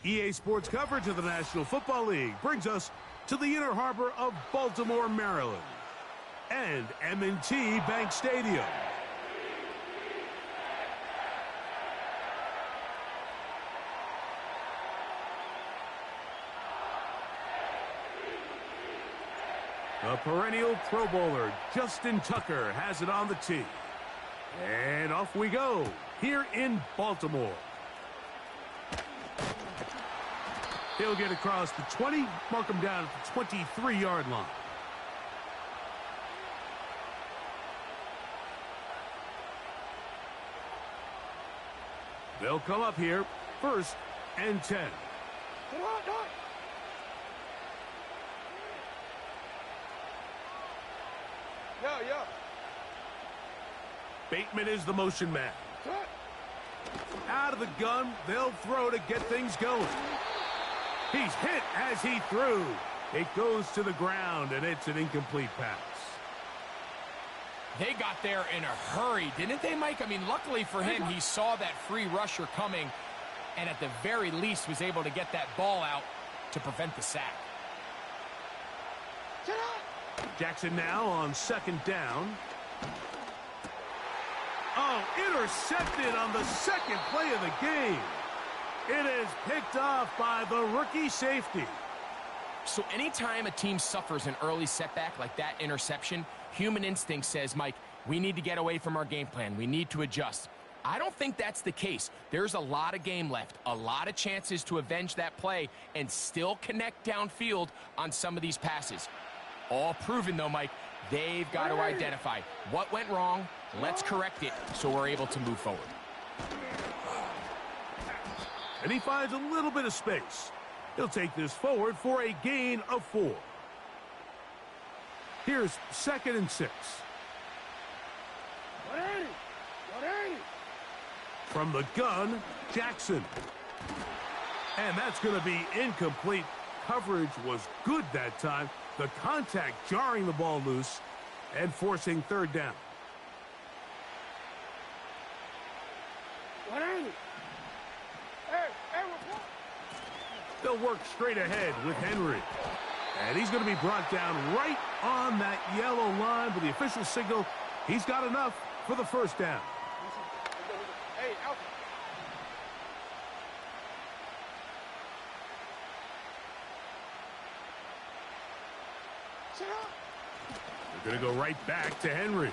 EA Sports coverage of the National Football League brings us to the inner harbor of Baltimore, Maryland, and M&T Bank Stadium. The perennial Pro Bowler, Justin Tucker, has it on the tee. And off we go, here in Baltimore. He'll get across the 20, mark him down at the 23-yard line. They'll come up here, 1st and 10. Bateman is the motion man. Out of the gun, they'll throw to get things going. He's hit as he threw. It goes to the ground, and it's an incomplete pass. They got there in a hurry, didn't they, Mike? I mean, luckily for him, he saw that free rusher coming, and at the very least was able to get that ball out to prevent the sack. Jackson now on 2nd down. Oh, intercepted on the 2nd play of the game. It is picked off by the rookie safety. So anytime a team suffers an early setback like that interception, human instinct says, Mike, we need to get away from our game plan. We need to adjust. I don't think that's the case. There's a lot of game left, a lot of chances to avenge that play and still connect downfield on some of these passes. All proven, though, Mike, they've got to identify what went wrong. Let's correct it so we're able to move forward. And he finds a little bit of space. He'll take this forward for a gain of 4. Here's 2nd and 6. From the gun, Jackson. And that's going to be incomplete. Coverage was good that time. The contact jarring the ball loose and forcing 3rd down. They'll work straight ahead with Henry. And he's going to be brought down right on that yellow line, but the official signal, he's got enough for the 1st down. They're going to go right back to Henry.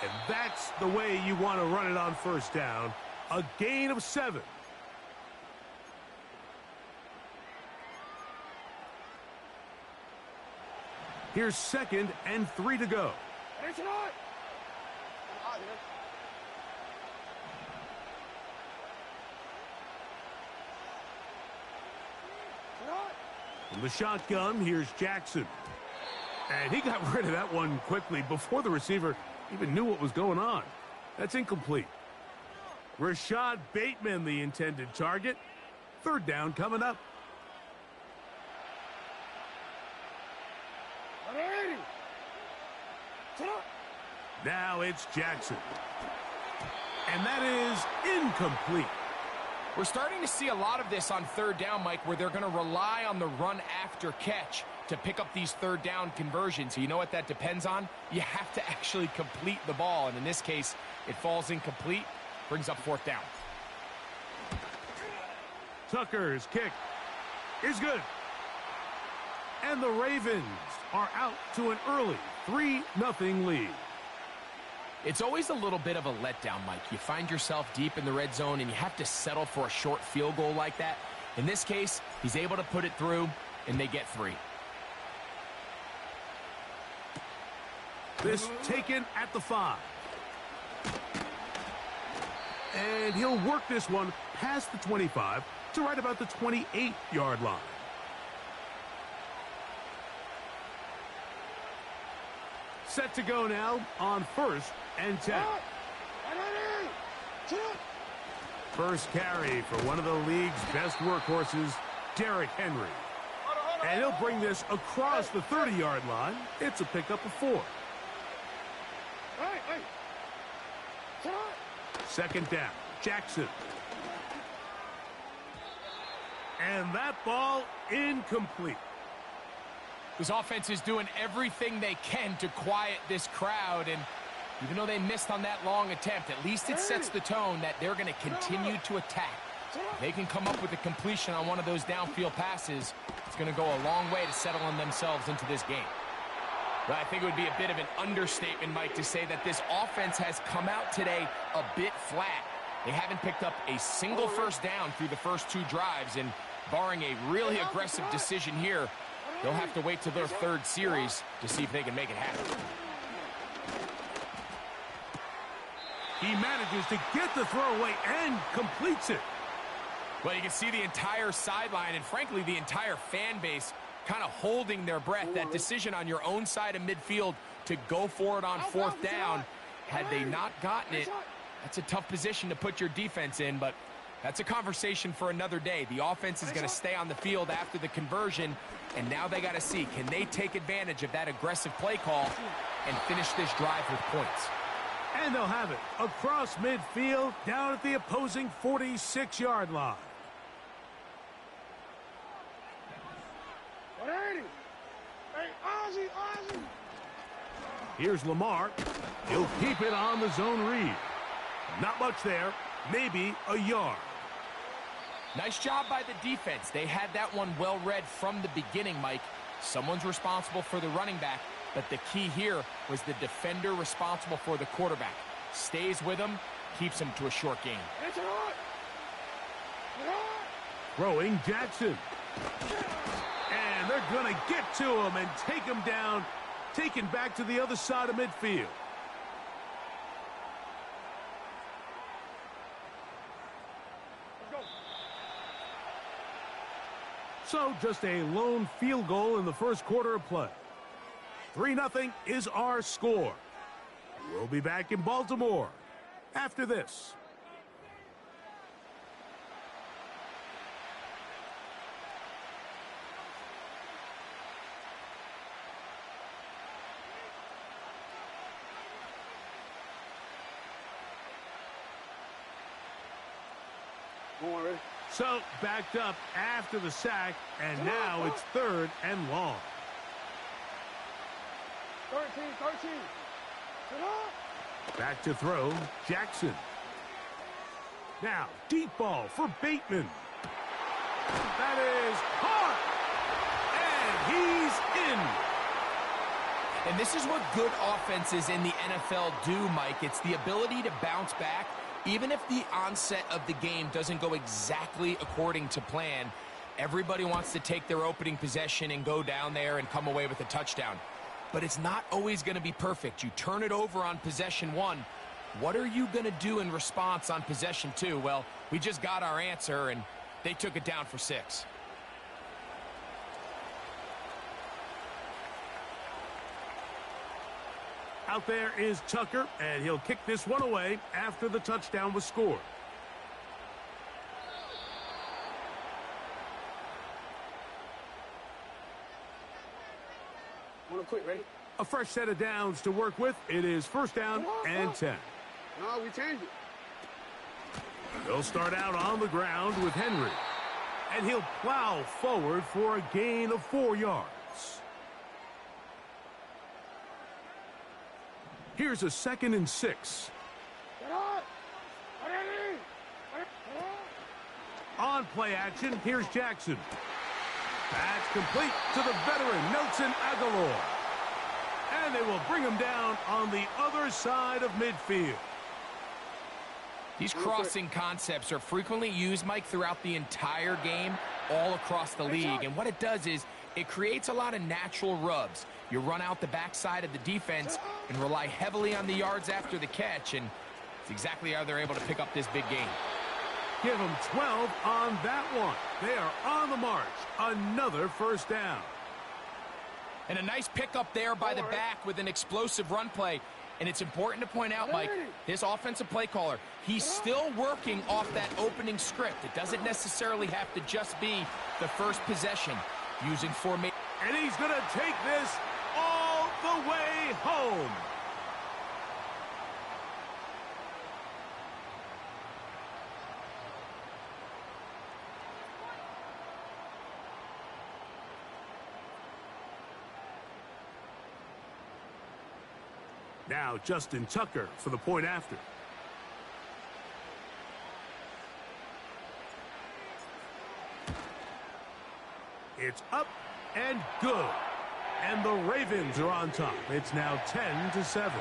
And that's the way you want to run it on 1st down. A gain of 7. Here's 2nd and 3 to go. From the shotgun, here's Jackson. And he got rid of that one quickly before the receiver even knew what was going on. That's incomplete. Rashad Bateman, the intended target. 3rd down coming up. Now it's Jackson. And that is incomplete. We're starting to see a lot of this on 3rd down, Mike, where they're going to rely on the run after catch to pick up these 3rd down conversions. You know what that depends on? You have to actually complete the ball. And in this case, it falls incomplete, brings up 4th down. Tucker's kick is good. And the Ravens are out to an early 3-0 lead. It's always a little bit of a letdown, Mike. You find yourself deep in the red zone and you have to settle for a short field goal like that. In this case, he's able to put it through and they get 3. This taken at the 5. And he'll work this one past the 25 to right about the 28-yard line. Set to go now on 1st and 10. First carry for one of the league's best workhorses, Derrick Henry. And he'll bring this across the 30-yard line. It's a pickup of 4. 2nd down, Jackson. And that ball incomplete. This offense is doing everything they can to quiet this crowd, and even though they missed on that long attempt, at least it sets the tone that they're going to continue to attack. If they can come up with a completion on one of those downfield passes, it's going to go a long way to settling themselves into this game. But I think it would be a bit of an understatement, Mike, to say that this offense has come out today a bit flat. They haven't picked up a single first down through the first 2 drives, and barring a really aggressive decision here, they'll have to wait till their 3rd series to see if they can make it happen. He manages to get the throwaway and completes it. Well, you can see the entire sideline and, frankly, the entire fan base kind of holding their breath. That decision on your own side of midfield to go for it on 4th down, had they not gotten it, that's a tough position to put your defense in, but that's a conversation for another day. The offense is going to stay on the field after the conversion, and now they got to see, can they take advantage of that aggressive play call and finish this drive with points? And they'll have it across midfield down at the opposing 46-yard line. Here's Lamar. He'll keep it on the zone read. Not much there, maybe a yard. Nice job by the defense. They had that one well read from the beginning, Mike. Someone's responsible for the running back, but the key here was the defender responsible for the quarterback. Stays with him, keeps him to a short gain. Throwing Jackson. And they're going to get to him and take him down, taken back to the other side of midfield. So just a lone field goal in the first quarter of play. 3-0 is our score. We'll be back in Baltimore after this. So backed up after the sack, and now it's 3rd and long. 13. Back to throw, Jackson. Now, deep ball for Bateman. That is hard. And he's in. And this is what good offenses in the NFL do, Mike. It's the ability to bounce back. Even if the onset of the game doesn't go exactly according to plan, everybody wants to take their opening possession and go down there and come away with a touchdown. But it's not always going to be perfect. You turn it over on possession 1. What are you going to do in response on possession 2? Well, we just got our answer, and they took it down for 6. Out there is Tucker, and he'll kick this one away after the touchdown was scored. Ready? A fresh set of downs to work with. It is 1st down and 10. No, we changed it. They'll start out on the ground with Henry. And he'll plow forward for a gain of 4 yards. Here's a 2nd and 6. On play action, here's Jackson. That's complete to the veteran, Nelson Aguilar. And they will bring him down on the other side of midfield. These crossing concepts are frequently used, Mike, throughout the entire game, all across the league. And what it does is it creates a lot of natural rubs. You run out the backside of the defense and rely heavily on the yards after the catch, and it's exactly how they're able to pick up this big game. Give them 12 on that one. They are on the march. Another 1st down. And a nice pickup there by the back with an explosive run play. And it's important to point out, Mike, this offensive play caller, he's still working off that opening script. It doesn't necessarily have to just be the first possession using formation. And he's going to take this all the way home. Now Justin Tucker for the point after. It's up and good. And the Ravens are on top. It's now 10-7.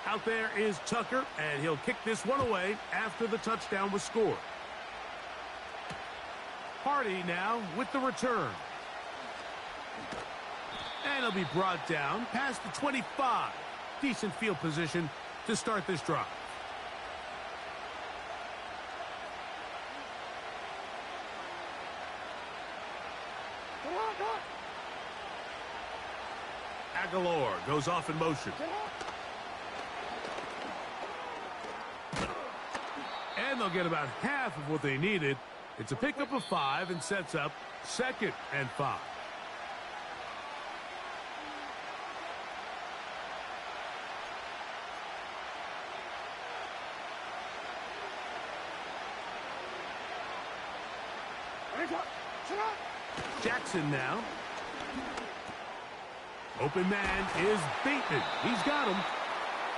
Out there is Tucker, and he'll kick this one away after the touchdown was scored. Hardy now with the return. And he'll be brought down past the 25. Decent field position to start this drive. Aguilar goes off in motion. And they'll get about half of what they needed. It's a pickup of 5 and sets up 2nd and 5. Jackson now. Open man is Bateman. He's got him.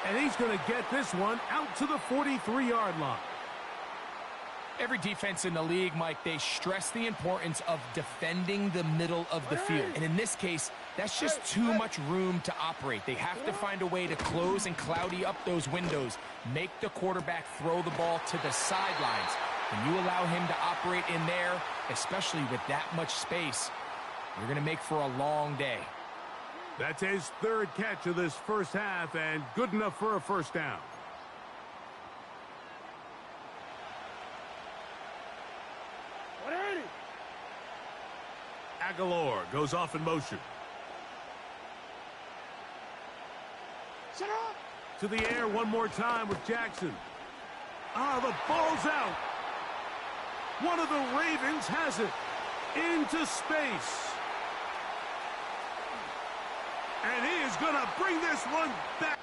And he's going to get this one out to the 43-yard line. Every defense in the league, Mike, they stress the importance of defending the middle of the field. And in this case, that's just too much room to operate. They have to find a way to close and cloudy up those windows, make the quarterback throw the ball to the sidelines. When you allow him to operate in there, especially with that much space, you're going to make for a long day. That's his 3rd catch of this first half, and good enough for a first down. Aguilar goes off in motion. To the air one more time with Jackson. The ball's out. One of the Ravens has it into space. And he is going to bring this one back.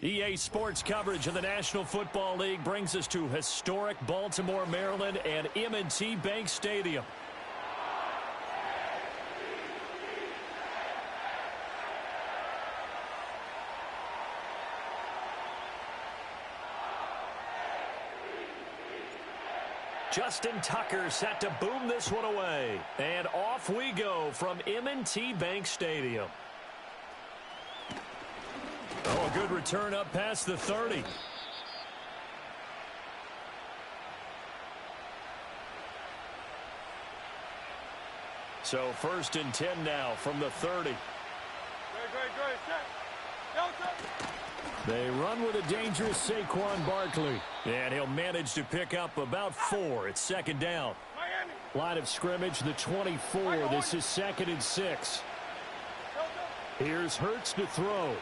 EA Sports coverage of the National Football League brings us to historic Baltimore, Maryland, and M&T Bank Stadium. Justin Tucker set to boom this one away. And off we go from M&T Bank Stadium. Oh, a good return up past the 30. So 1st and 10 now from the 30. They run with a dangerous Saquon Barkley. And he'll manage to pick up about 4. It's 2nd down. Line of scrimmage, the 24. This is 2nd and 6. Here's Hurts to throw.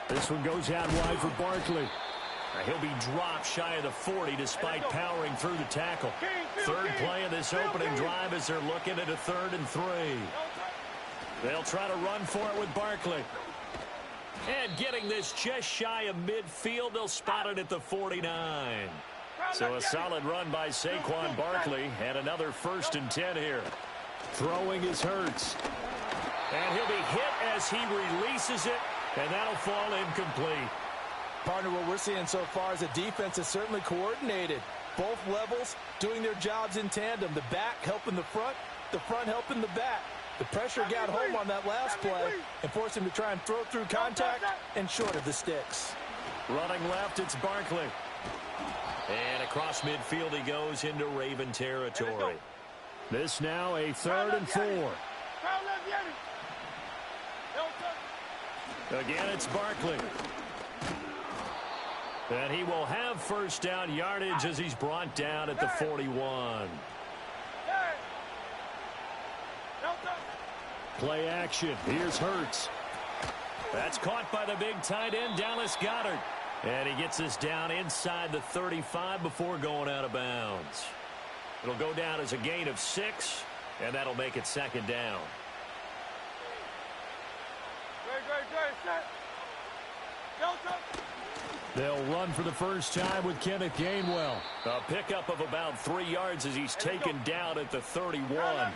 This one goes out wide for Barkley. He'll be dropped shy of the 40 despite powering through the tackle. 3rd play of this opening drive as they're looking at a 3rd and 3. They'll try to run for it with Barkley. And getting this just shy of midfield, they'll spot it at the 49. So a solid run by Saquon Barkley and another 1st and 10 here. Throwing is Hurts. And he'll be hit as he releases it. And that'll fall incomplete. Partner, what we're seeing so far is the defense is certainly coordinated. Both levels doing their jobs in tandem. The back helping the front helping the back. The pressure got home on that last play and forced him to try and throw through contact and short of the sticks. Running left, it's Barkley. And across midfield he goes into Raven territory. This now a 3rd and 4. Again, it's Barkley. And he will have 1st down yardage as he's brought down at the 41. Play action. Here's Hurts. That's caught by the big tight end, Dallas Goedert. And he gets this down inside the 35 before going out of bounds. It'll go down as a gain of 6, and that'll make it 2nd down. They'll run for the first time with Kenneth Gainwell. A pickup of about 3 yards as he's taken down at the 31.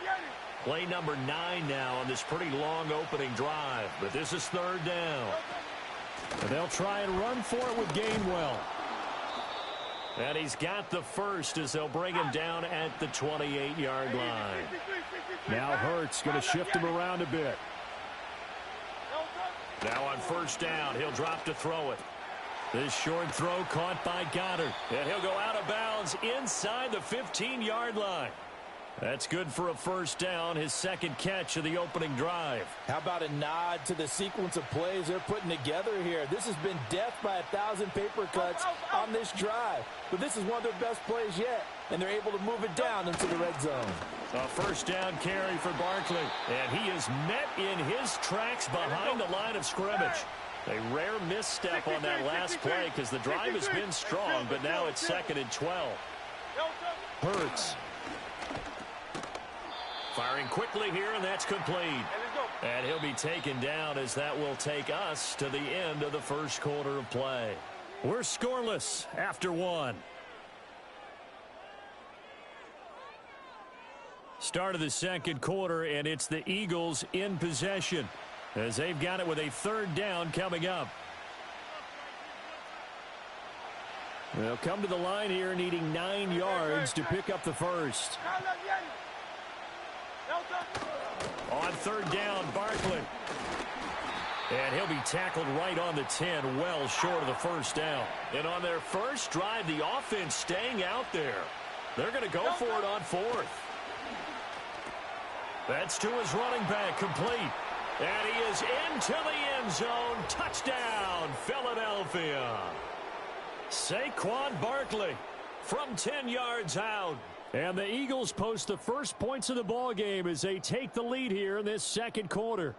Play number 9 now on this pretty long opening drive. But this is 3rd down. And they'll try and run for it with Gainwell. And he's got the 1st as they'll bring him down at the 28-yard line. Now Hurts going to shift him around a bit. Now on 1st down, he'll drop to throw it. This short throw caught by Goddard. And he'll go out of bounds inside the 15-yard line. That's good for a 1st down, his 2nd catch of the opening drive. How about a nod to the sequence of plays they're putting together here? This has been death by 1,000 paper cuts on this drive. But this is one of their best plays yet, and they're able to move it down into the red zone. A 1st down carry for Barkley, and he is met in his tracks behind the line of scrimmage. A rare misstep on that last play because the drive has been strong, but now it's 2nd and 12. Hurts. Firing quickly here, and that's complete. And he'll be taken down as that will take us to the end of the 1st quarter of play. We're scoreless after 1. Start of the 2nd quarter, and it's the Eagles in possession as they've got it with a 3rd down coming up. They'll come to the line here needing 9 yards to pick up the 1st. On 3rd down, Barkley. And he'll be tackled right on the 10, well short of the 1st down. And on their first drive, the offense staying out there. They're going to go for it on 4th. That's to his running back, complete. And he is into the end zone. Touchdown, Philadelphia. Saquon Barkley from 10 yards out. And the Eagles post the first points of the ball game as they take the lead here in this 2nd quarter.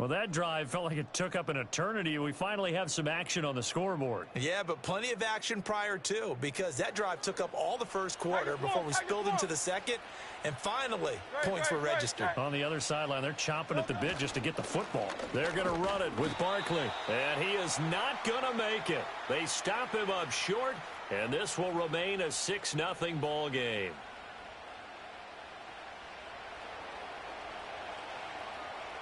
Well, that drive felt like it took up an eternity. We finally have some action on the scoreboard. Yeah, but plenty of action prior to, because that drive took up all the first quarter before we spilled into the second, and finally, points were registered. On the other sideline, they're chomping at the bit just to get the football. They're going to run it with Barkley, and he is not going to make it. They stop him up short, and this will remain a 6-0 ball game.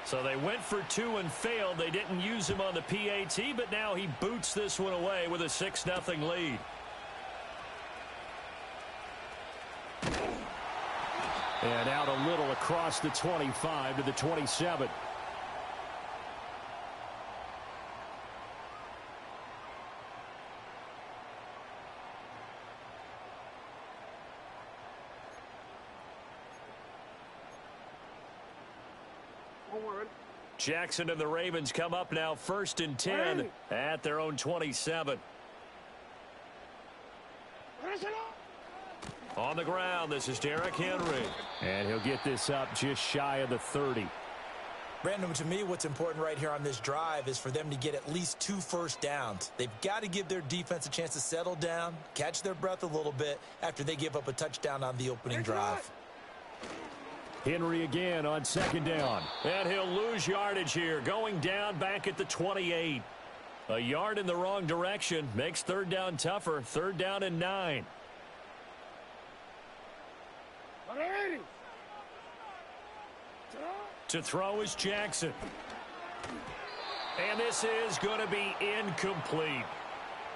So they went for 2 and failed. They didn't use him on the PAT, but now he boots this one away with a 6-0 lead. And out a little across the 25 to the 27. Jackson and the Ravens come up now 1st and 10 at their own 27. On the ground, this is Derrick Henry. And he'll get this up just shy of the 30. Brandon, to me, what's important right here on this drive is for them to get at least 2 first downs. They've got to give their defense a chance to settle down, catch their breath a little bit after they give up a touchdown on the opening drive. Henry again on 2nd down. And he'll lose yardage here, going down back at the 28. A yard in the wrong direction makes 3rd down tougher. 3rd down and 9. To throw is Jackson. And this is going to be incomplete.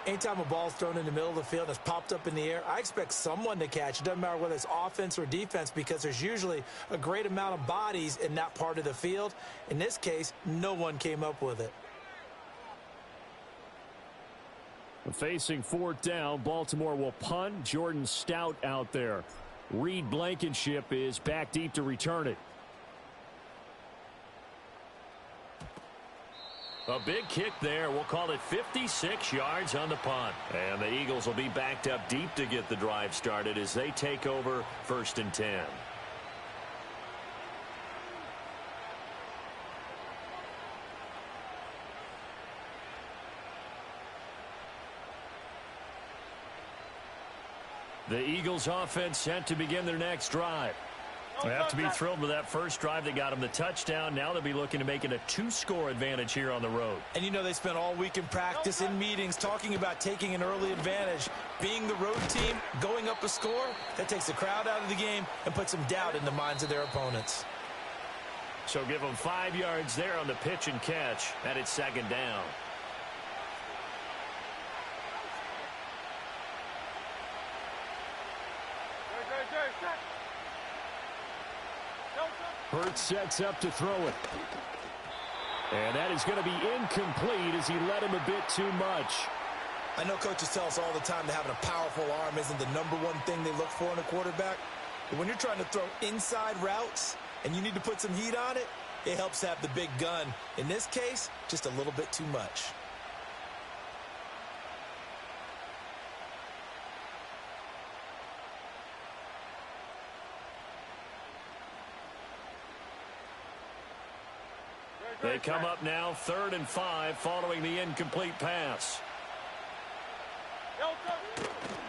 Anytime a ball's thrown in the middle of the field that's popped up in the air, I expect someone to catch. It doesn't matter whether it's offense or defense, because there's usually a great amount of bodies in that part of the field. In this case, no one came up with it. Facing 4th down, Baltimore will punt. Jordan Stout out there. Reed Blankenship is back deep to return it. A big kick there. We'll call it 56 yards on the punt. And the Eagles will be backed up deep to get the drive started as they take over 1st and 10. The Eagles offense set to begin their next drive. They have to be thrilled with that first drive that got them the touchdown. Now they'll be looking to make it a 2-score advantage here on the road. And you know they spent all week in practice, in meetings, talking about taking an early advantage. Being the road team, going up a score, that takes the crowd out of the game and puts some doubt in the minds of their opponents. So give them 5 yards there on the pitch and catch, and it's 2nd down. Hurts sets up to throw it. And that is going to be incomplete as he led him a bit too much. I know coaches tell us all the time that having a powerful arm isn't the #1 thing they look for in a quarterback. But when you're trying to throw inside routes and you need to put some heat on it, it helps have the big gun. In this case, just a little bit too much. They come up now 3rd and 5 following the incomplete pass.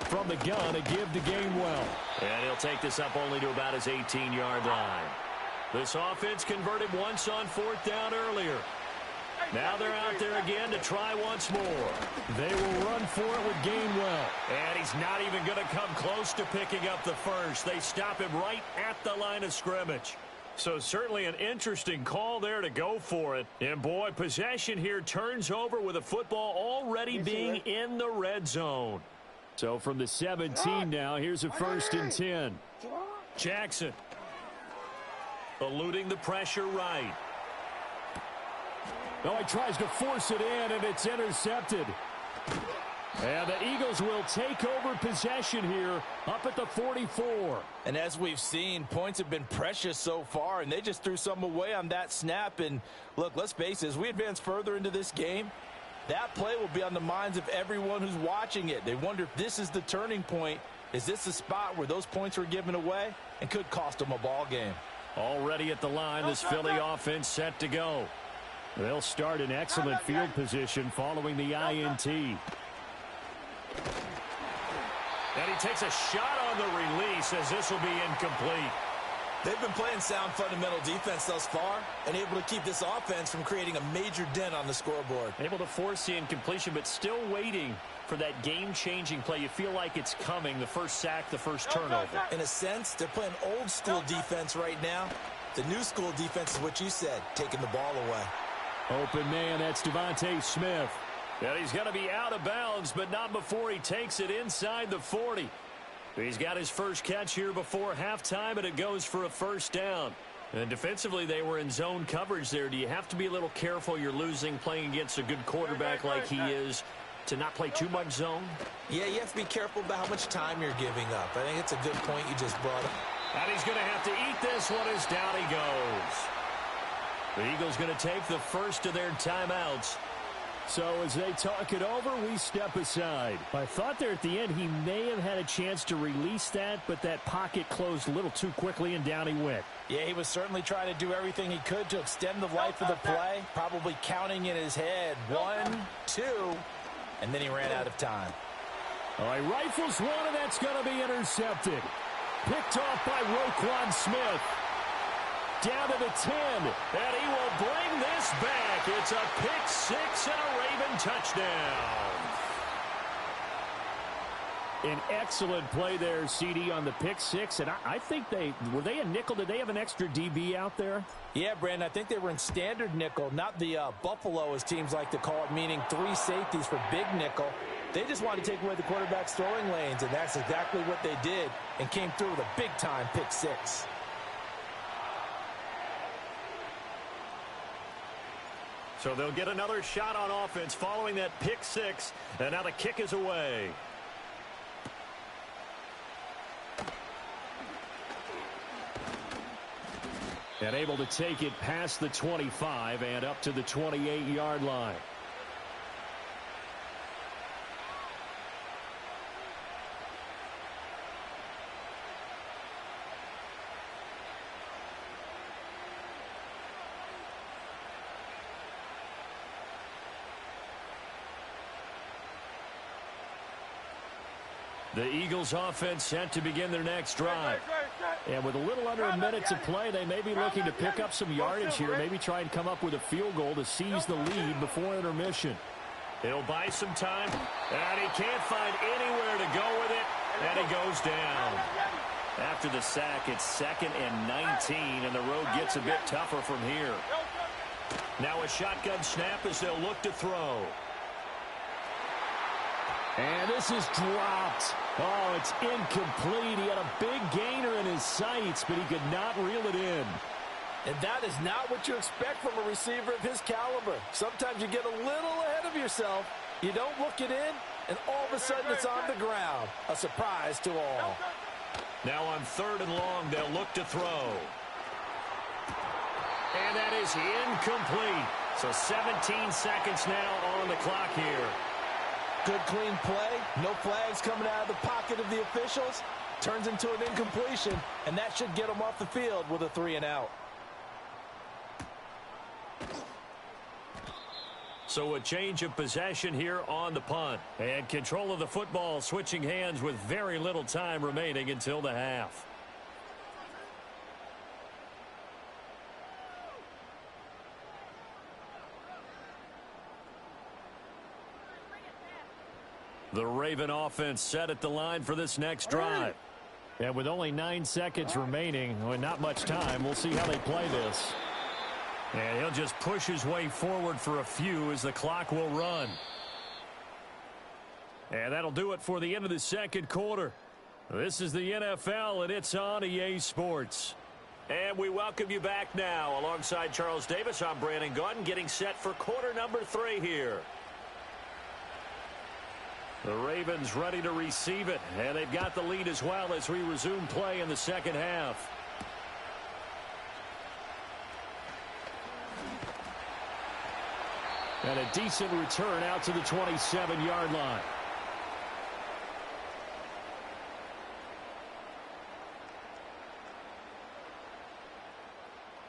From the gun, a give to Gainwell. And he'll take this up only to about his 18-yard line. This offense converted once on 4th down earlier. Now they're out there again to try once more. They will run for it with Gainwell. And he's not even going to come close to picking up the first. They stop him right at the line of scrimmage. So certainly an interesting call there to go for it. And boy, possession here turns over with a football already being in the red zone. So from the 17 now, here's a 1st and 10. Jackson eluding the pressure right. Oh, he tries to force it in, and it's intercepted. And the Eagles will take over possession here up at the 44. And as we've seen, points have been precious so far, and they just threw some away on that snap. And look, let's face it, as we advance further into this game, that play will be on the minds of everyone who's watching it. They wonder if this is the turning point. Is this the spot where those points were given away and could cost them a ball game? Already at the line, this Philly offense set to go. They'll start in excellent field position following the INT. And he takes a shot on the release as this will be incomplete. They've been playing sound fundamental defense thus far and able to keep this offense from creating a major dent on the scoreboard. Able to force the incompletion, but still waiting for that game-changing play. You feel like it's coming, the first sack, the first turnover. In a sense, they're playing old-school defense right now. The new-school defense is what you said, taking the ball away. Open man, that's Devontae Smith. And he's going to be out of bounds, but not before he takes it inside the 40. He's got his first catch here before halftime, and it goes for a first down. And defensively, they were in zone coverage there. Do you have to be a little careful? You're losing playing against a good quarterback like he is to not play too much zone? Yeah, you have to be careful about how much time you're giving up. I think it's a good point you just brought up. And he's going to have to eat this one as down he goes. The Eagles going to take the first of their timeouts. So as they talk it over, we step aside. I thought there at the end he may have had a chance to release that, but that pocket closed a little too quickly and down he went. Yeah, he was certainly trying to do everything he could to extend the life of the play, probably counting in his head 1, 2, and then he ran out of time. All right, rifles one, and that's going to be intercepted. Picked off by Roquan Smith. Down to the 10, and he will bring this back. It's a pick six and a Raven touchdown. An excellent play there, CD, on the pick six, and I think were they a nickel? Did they have an extra DB out there? Yeah, Brandon, I think they were in standard nickel, not the Buffalo, as teams like to call it, meaning 3 safeties for big nickel. They just wanted to take away the quarterback's throwing lanes, and that's exactly what they did, and came through with a big-time pick six. So they'll get another shot on offense following that pick six, and now the kick is away. And able to take it past the 25 and up to the 28-yard line. The Eagles offense set to begin their next drive. And with a little under a minute to play, they may be looking to pick up some yardage here, maybe try and come up with a field goal to seize the lead before intermission. He'll buy some time, and he can't find anywhere to go with it, and he goes down. After the sack, it's 2nd and 19, and the road gets a bit tougher from here. Now a shotgun snap as they'll look to throw. And this is dropped. Oh, it's incomplete. He had a big gainer in his sights, but he could not reel it in. And that is not what you expect from a receiver of his caliber. Sometimes you get a little ahead of yourself. You don't look it in, and all of a sudden it's on the ground. A surprise to all. Now on 3rd and long, they'll look to throw. And that is incomplete. So 17 seconds now on the clock here. Good clean play. No flags coming out of the pocket of the officials. Turns into an incompletion, and that should get them off the field with a 3 and out. So a change of possession here on the punt. And control of the football switching hands with very little time remaining until the half. The Raven offense set at the line for this next drive. And with only 9 seconds remaining, and not much time, we'll see how they play this. And he'll just push his way forward for a few as the clock will run. And that'll do it for the end of the second quarter. This is the NFL, and it's on EA Sports. And we welcome you back now. Alongside Charles Davis, I'm Brandon Gaudin, getting set for quarter number 3 here. The Ravens ready to receive it, and they've got the lead as well as we resume play in the second half. And a decent return out to the 27-yard line.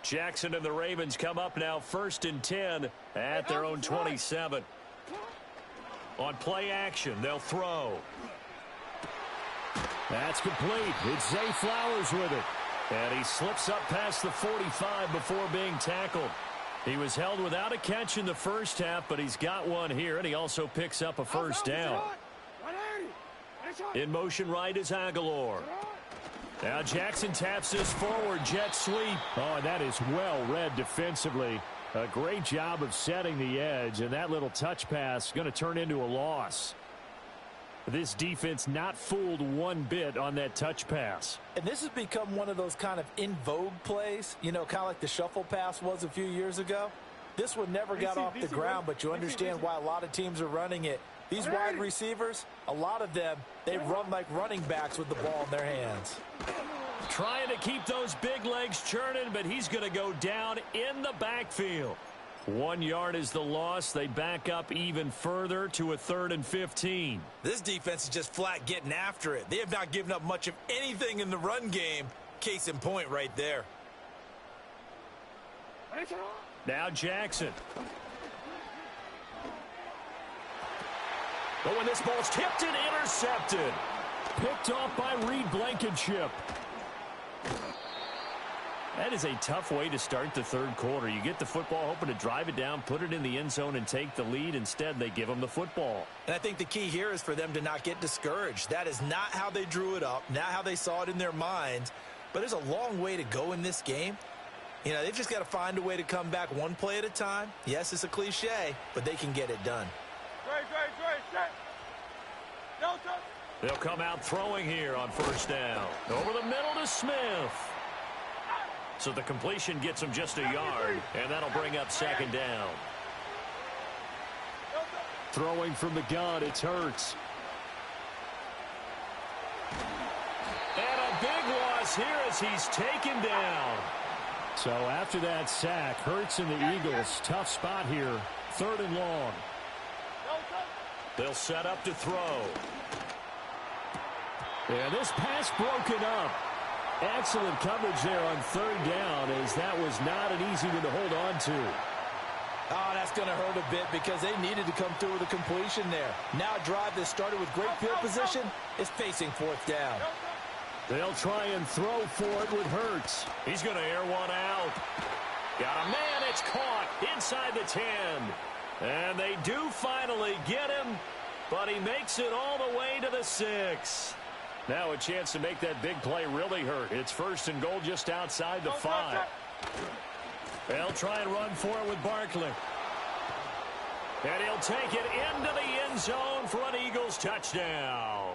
Jackson and the Ravens come up now 1st and 10 at their own 27. On play action, they'll throw. That's complete. It's Zay Flowers with it. And he slips up past the 45 before being tackled. He was held without a catch in the first half, but he's got one here, and he also picks up a first down. In motion right is Aguilar. Now Jackson taps this forward jet sweep. Oh, and that is well read defensively. A great job of setting the edge, and that little touch pass is going to turn into a loss. This defense not fooled one bit on that touch pass. And this has become one of those kind of in vogue plays, you know, kind of like the shuffle pass was a few years ago. This one never got off the ground, but you understand why a lot of teams are running it. These wide receivers, a lot of them, they run like running backs with the ball in their hands. Trying to keep those big legs churning, but he's going to go down in the backfield. 1 yard is the loss. They back up even further to a 3rd and 15. This defense is just flat getting after it. They have not given up much of anything in the run game. Case in point right there. Now Jackson. But when this ball's tipped and intercepted. Picked off by Reed Blankenship. That is a tough way to start the third quarter. You get the football, hoping to drive it down, put it in the end zone, and take the lead. Instead, they give them the football. And I think the key here is for them to not get discouraged. That is not how they drew it up, not how they saw it in their minds. But there's a long way to go in this game. You know, they've just got to find a way to come back one play at a time. Yes, it's a cliche, but they can get it done. They'll come out throwing here on first down. Over the middle to Smith. So the completion gets him just a yard, and that'll bring up 2nd down. Throwing from the gun, it's Hurts. And a big loss here as he's taken down. So after that sack, Hurts and the Eagles, tough spot here, 3rd and long. They'll set up to throw. And this pass broken up. Excellent coverage there on 3rd down, as that was not an easy one to hold on to. Oh, that's going to hurt a bit because they needed to come through with a completion there. Now a drive that started with great field position is facing 4th down. They'll try and throw for it with Hurts. He's going to air one out. Got a man, it's caught inside the 10. And they do finally get him, but he makes it all the way to the 6. Now a chance to make that big play really hurt. It's 1st and goal just outside the 5. They'll try and run for it with Barkley. And he'll take it into the end zone for an Eagles touchdown.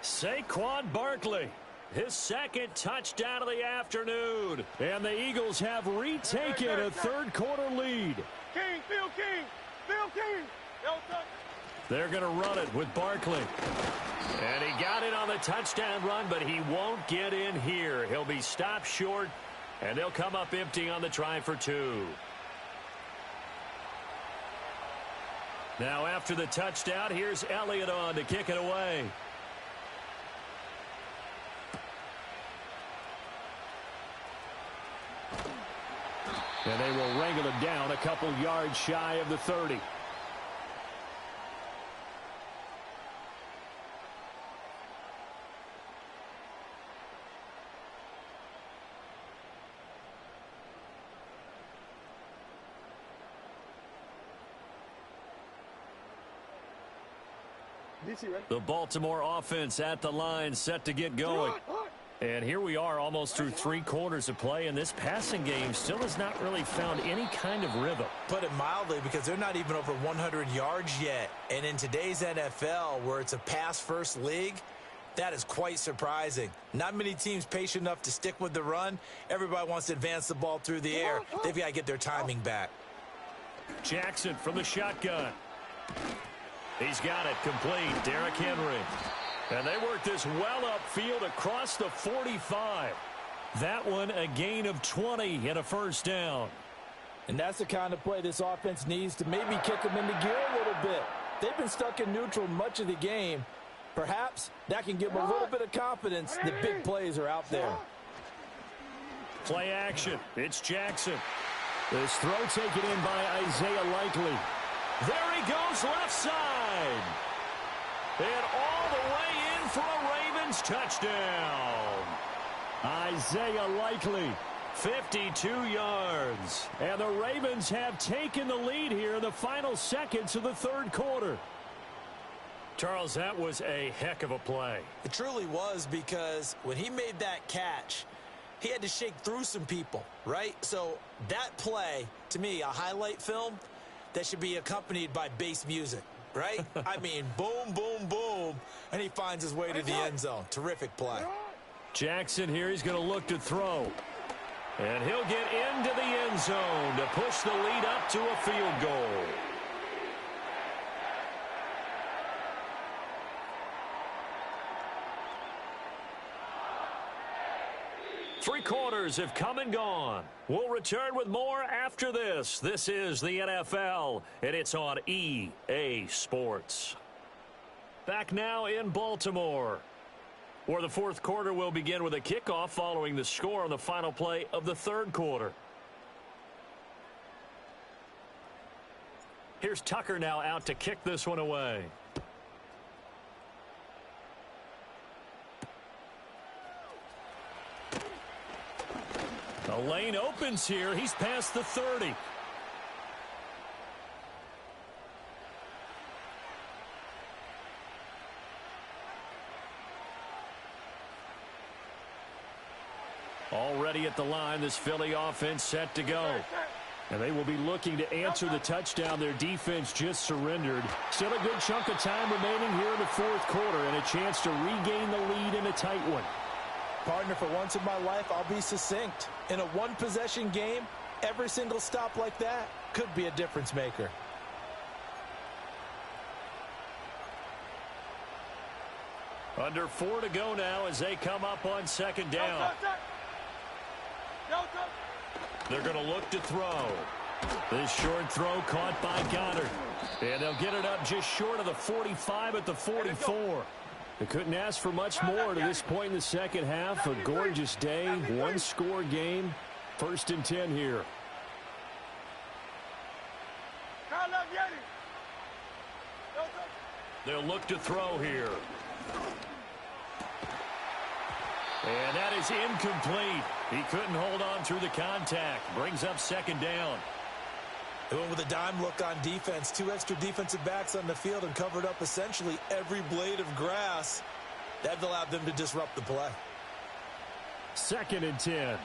Saquon Barkley, his 2nd touchdown of the afternoon. And the Eagles have retaken a third quarter lead. Phil King. They're going to run it with Barkley. And he got it on the touchdown run, but he won't get in here. He'll be stopped short, and they'll come up empty on the try for 2. Now after the touchdown, here's Elliott on to kick it away. And they will wrangle him down a couple yards shy of the 30. The Baltimore offense at the line, set to get going. And here we are almost through 3 quarters of play, and this passing game still has not really found any kind of rhythm. Put it mildly, because they're not even over 100 yards yet. And in today's NFL, where it's a pass-first league, that is quite surprising. Not many teams patient enough to stick with the run. Everybody wants to advance the ball through the air. They've got to get their timing back. Jackson from the shotgun. He's got it complete. Derrick Henry. And they work this well upfield across the 45. That one a gain of 20 and a first down. And that's the kind of play this offense needs to maybe kick them into gear a little bit. They've been stuck in neutral much of the game. Perhaps that can give them a little bit of confidence that big plays are out there. Play action. It's Jackson. This throw taken in by Isaiah Likely. There he goes left side. And all the way in for a Ravens touchdown. Isaiah Likely, 52 yards. And the Ravens have taken the lead here in the final seconds of the third quarter. Charles, that was a heck of a play. It truly was, because when he made that catch, he had to shake through some people, right? So that play, to me, a highlight film that should be accompanied by bass music, right? I mean, boom, boom, boom, and he finds his way to the end zone. Terrific play. Jackson here, he's going to look to throw. And he'll get into the end zone to push the lead up to a field goal. Three quarters have come and gone. We'll return with more after this. This is the NFL, and it's on EA Sports. Back now in Baltimore, where the fourth quarter will begin with a kickoff following the score on the final play of the third quarter. Here's Tucker now out to kick this one away. The lane opens here. He's past the 30. Already at the line, this Philly offense set to go. And they will be looking to answer the touchdown their defense just surrendered. Still a good chunk of time remaining here in the fourth quarter, and a chance to regain the lead in a tight one. Partner, for once in my life, I'll be succinct. In a one-possession game, every single stop like that could be a difference maker. Under 4 to go now as they come up on second down. They're going to look to throw. This short throw caught by Goddard. And they'll get it up just short of the 45 at the 44. They couldn't ask for much more to this point in the second half. A gorgeous day, one-score game. 1st and 10 here. They'll look to throw here. And that is incomplete. He couldn't hold on through the contact. Brings up second down. They went with a dime look on defense. 2 extra defensive backs on the field and covered up essentially every blade of grass. That allowed them to disrupt the play. 2nd and 10.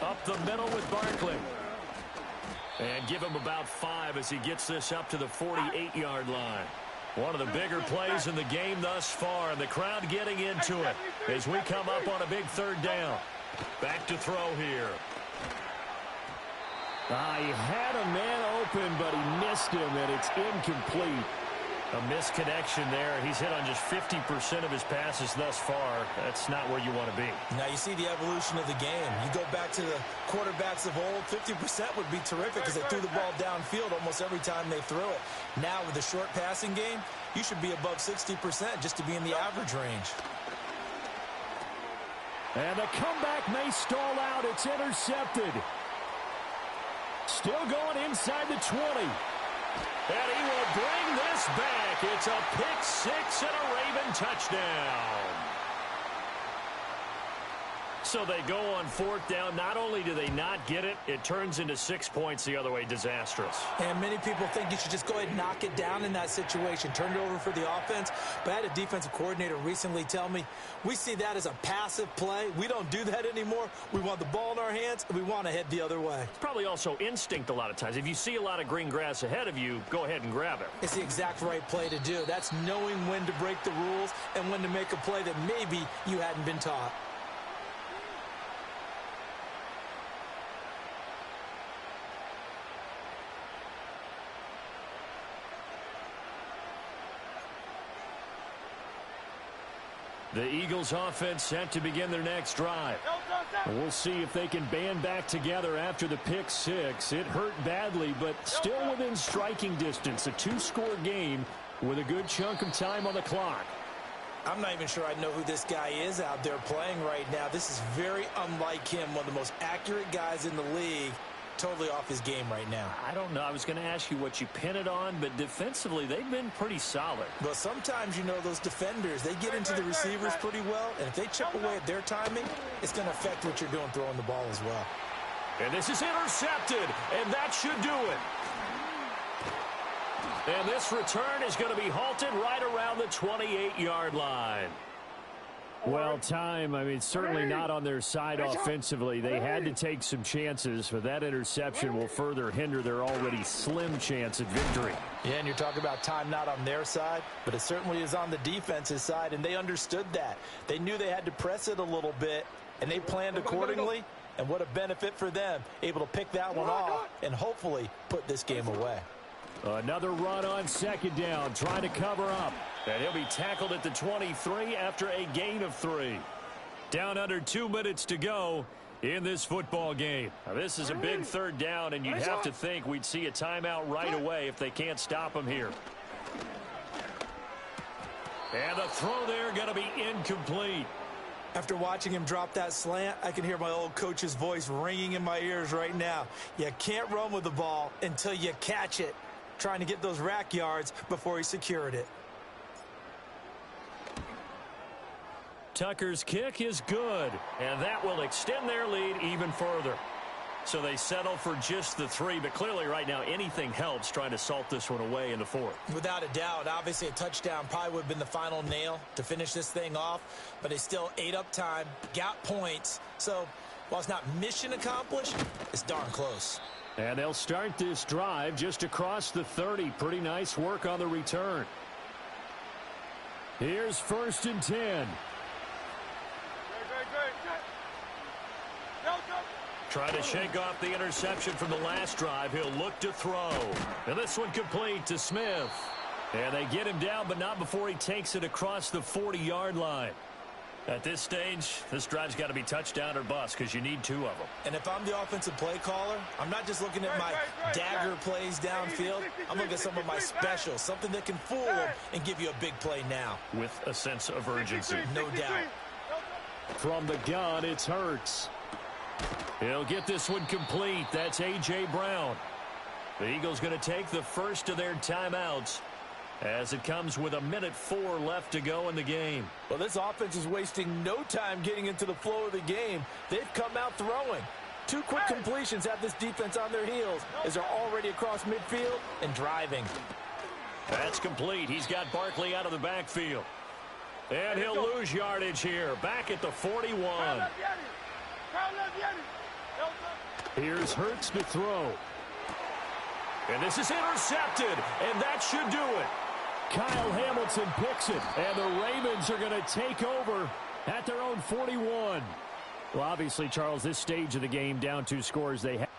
Up the middle with Barkley. And give him about 5 as he gets this up to the 48-yard line. One of the bigger plays in the game thus far, and the crowd getting into it as we come up on a big 3rd down. Back to throw here. He had a man open, but he missed him, and it's incomplete. A misconnection there. He's hit on just 50% of his passes thus far. That's not where you want to be. Now you see the evolution of the game. You go back to the quarterbacks of old, 50% would be terrific because they threw the ball downfield almost every time they threw it. Now with the short passing game, you should be above 60% just to be in the average range. And the comeback may stall out. It's intercepted. Still going inside the 20. And he will bring this back. It's a pick 6 and a Raven touchdown. So they go on 4th down. Not only do they not get it, it turns into 6 points the other way. Disastrous. And many people think you should just go ahead and knock it down in that situation. Turn it over for the offense. But I had a defensive coordinator recently tell me, we see that as a passive play. We don't do that anymore. We want the ball in our hands, and we want to head the other way. It's probably also instinct a lot of times. If you see a lot of green grass ahead of you, go ahead and grab it. It's the exact right play to do. That's knowing when to break the rules and when to make a play that maybe you hadn't been taught. The Eagles offense set to begin their next drive. We'll see if they can band back together after the pick 6. It hurt badly, but still within striking distance. A 2-score game with a good chunk of time on the clock. I'm not even sure I know who this guy is out there playing right now. This is very unlike him, one of the most accurate guys in the league. Totally off his game right now. I don't know. I was going to ask you what you pin it on, but defensively, they've been pretty solid. Well, sometimes, you know, those defenders, they get into the receivers pretty well, and if they chip away at their timing, it's going to affect what you're doing throwing the ball as well. And this is intercepted, and that should do it. And this return is going to be halted right around the 28-yard line. Well, time, I mean, certainly not on their side offensively. They had to take some chances, but that interception will further hinder their already slim chance at victory. Yeah, and you're talking about time not on their side, but it certainly is on the defense's side, and they understood that. They knew they had to press it a little bit, and they planned accordingly, and what a benefit for them, able to pick that one off and hopefully put this game away. Another run on second down, trying to cover up. And he'll be tackled at the 23 after a gain of 3. Down under 2 minutes to go in this football game. Now, this is a big third down, and you'd have to think we'd see a timeout right away if they can't stop him here. And the throw there going to be incomplete. After watching him drop that slant, I can hear my old coach's voice ringing in my ears right now. You can't run with the ball until you catch it. Trying to get those rack yards before he secured it. Tucker's kick is good, and that will extend their lead even further. So they settle for just the 3, but clearly right now anything helps trying to salt this one away in the 4th. Without a doubt, obviously a touchdown probably would have been the final nail to finish this thing off, but they still ate up time, got points. So while it's not mission accomplished, it's darn close. And they'll start this drive just across the 30. Pretty nice work on the return. Here's 1st and 10. Trying to shake off the interception from the last drive. He'll look to throw. And this one complete to Smith. And they get him down, but not before he takes it across the 40-yard line. At this stage, this drive's got to be touchdown or bust because you need 2 of them. And if I'm the offensive play caller, I'm not just looking at my dagger plays downfield. I'm looking at some of my specials, something that can fool them and give you a big play now. With a sense of urgency. No doubt. From the gun, it's Hurts. He'll get this one complete. That's A.J. Brown. The Eagles going to take the first of their timeouts as it comes with 1:04 left to go in the game. Well, this offense is wasting no time getting into the flow of the game. They've come out throwing. 2 quick completions have this defense on their heels as they're already across midfield and driving. That's complete. He's got Barkley out of the backfield. And he'll lose yardage here. Back at the 41. Here's Hurts to throw. And this is intercepted. And that should do it. Kyle Hamilton picks it. And the Ravens are going to take over at their own 41. Well, obviously, Charles, this stage of the game, down 2 scores, they have.